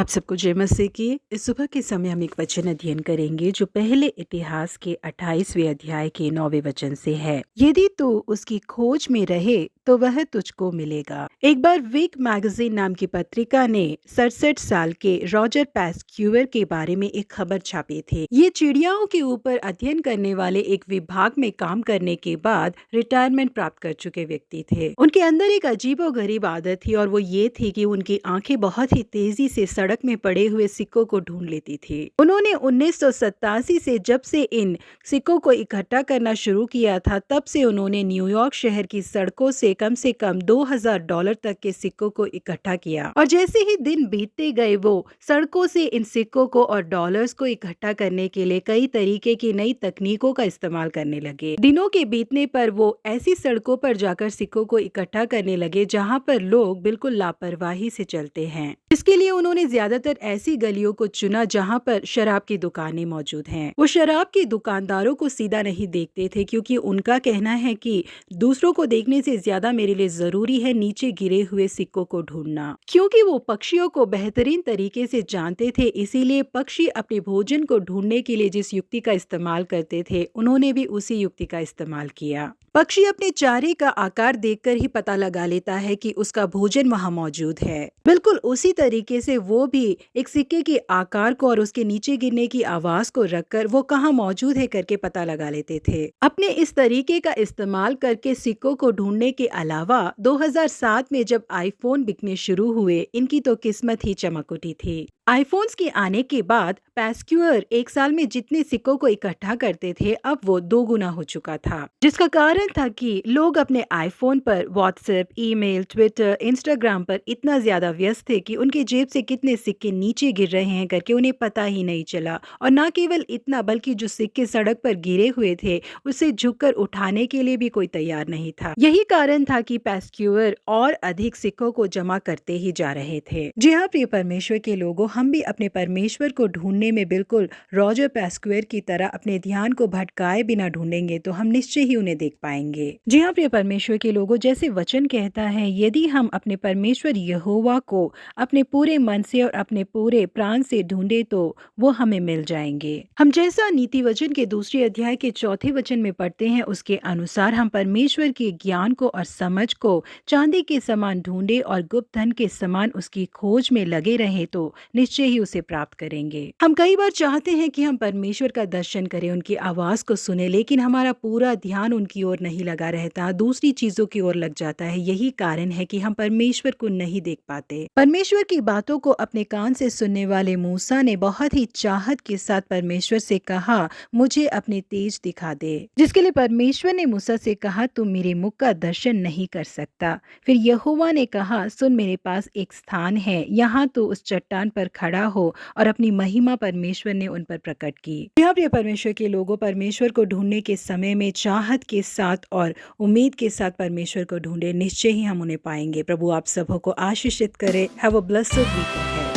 आप सबको जय मसीह की। इस सुबह के समय हम एक वचन अध्ययन करेंगे जो पहले इतिहास के 28वें अध्याय के 9वें वचन से है। यदि तू उसकी खोज में रहे तो वह तुझको मिलेगा। एक बार वीक मैगजीन नाम की पत्रिका ने 67 साल के रॉजर पैस्क्यूअर के बारे में एक खबर छापी थी। ये चिड़ियाओं के ऊपर अध्ययन करने वाले एक विभाग में काम करने के बाद रिटायरमेंट प्राप्त कर चुके व्यक्ति थे। उनके अंदर एक अजीबोगरीब आदत थी और वो ये थी कि उनकी आंखें बहुत ही तेजी से सड़क में पड़े हुए सिक्कों को ढूंढ लेती थी। उन्होंने 1987 से जब से इन सिक्कों को इकट्ठा करना शुरू किया था, तब से उन्होंने न्यूयॉर्क शहर की सड़कों से कम $2000 तक के सिक्कों को इकट्ठा किया। और जैसे ही दिन बीतते गए, वो सड़कों से इन सिक्कों को और डॉलर्स को इकट्ठा करने के लिए कई तरीके की नई तकनीकों का इस्तेमाल करने लगे। दिनों के बीतने पर वो ऐसी सड़कों पर जाकर सिक्कों को इकट्ठा करने लगे जहां पर लोग बिल्कुल लापरवाही से चलते हैं। इसके लिए उन्होंने ज्यादातर ऐसी गलियों को चुना जहां पर शराब की दुकानें मौजूद हैं। वो शराब के दुकानदारों को सीधा नहीं देखते थे, क्योंकि उनका कहना है कि दूसरों को देखने से ज्यादा मेरे लिए जरूरी है नीचे गिरे हुए सिक्कों को ढूंढना। क्योंकि वो पक्षियों को बेहतरीन तरीके से जानते थे, इसीलिए पक्षी अपने भोजन को ढूंढने के लिए जिस युक्ति का इस्तेमाल करते थे, उन्होंने भी उसी युक्ति का इस्तेमाल किया। पक्षी अपने चारे का आकार देखकर ही पता लगा लेता है कि उसका भोजन वहां मौजूद है। बिल्कुल उसी तरीके से वो भी एक सिक्के के आकार को और उसके नीचे गिरने की आवाज को रखकर वो कहाँ मौजूद है करके पता लगा लेते थे। अपने इस तरीके का इस्तेमाल करके सिक्कों को ढूंढने के अलावा 2007 में जब आईफोन बिकने शुरू हुए, इनकी तो किस्मत ही चमक उठी थी। आईफोन्स के आने के बाद पैस्क्यूअर एक साल में जितने सिक्कों को इकट्ठा करते थे, अब वो 2 गुना हो चुका था। जिसका कारण था कि लोग अपने आईफोन पर व्हाट्सएप, ईमेल, ट्विटर, इंस्टाग्राम पर इतना ज्यादा व्यस्त थे कि उनके जेब से कितने सिक्के नीचे गिर रहे हैं करके उन्हें पता ही नहीं चला। और न केवल इतना, बल्कि जो सिक्के सड़क पर गिरे हुए थे उसे झुककर उठाने के लिए भी कोई तैयार नहीं था। यही कारण था कि पैस्क्यूअर और अधिक सिक्कों को जमा करते ही जा रहे थे। जी हाँ प्रिय परमेश्वर के लोगों, हम भी अपने परमेश्वर को ढूंढने में बिल्कुल रॉजर पैस्क्यूअर की तरह अपने ध्यान को भटकाए बिना ढूंढेंगे तो हम निश्चय ही उन्हें देख पाएंगे। जी हाँ प्रिय परमेश्वर के लोगों, जैसे वचन कहता है, यदि हम अपने परमेश्वर यहोवा को अपने पूरे मन से और अपने पूरे प्राण से ढूंढे तो वो हमें मिल जाएंगे। हम जैसा नीति वचन के 2 अध्याय के 4 वचन में पढ़ते हैं, उसके अनुसार हम परमेश्वर के ज्ञान को और समझ को चांदी के समान ढूंढे और गुप्त धन के समान उसकी खोज में लगे रहे तो निश्चय ही उसे प्राप्त करेंगे। हम कई बार चाहते हैं कि हम परमेश्वर का दर्शन करें, उनकी आवाज को सुने, लेकिन हमारा पूरा ध्यान उनकी ओर नहीं लगा रहता, दूसरी चीजों की ओर लग जाता है। यही कारण है कि हम परमेश्वर को नहीं देख पाते। परमेश्वर की बातों को अपने कान से सुनने वाले मूसा ने बहुत ही चाहत के साथ परमेश्वर से कहा, मुझे अपने तेज दिखा दे। जिसके लिए परमेश्वर ने मूसा से कहा, तुम मेरे मुख का दर्शन नहीं कर सकता। फिर यहोवा ने कहा, सुन, मेरे पास एक स्थान है, यहाँ तो उस चट्टान पर खड़ा हो। और अपनी महिमा परमेश्वर ने उन पर प्रकट की। यहाँ प्रिय परमेश्वर के लोगों, परमेश्वर को ढूंढने के समय में चाहत के साथ और उम्मीद के साथ परमेश्वर को ढूंढे, निश्चय ही हम उन्हें पाएंगे। प्रभु आप सबों को आशीषित करे। Have a blessed weekend.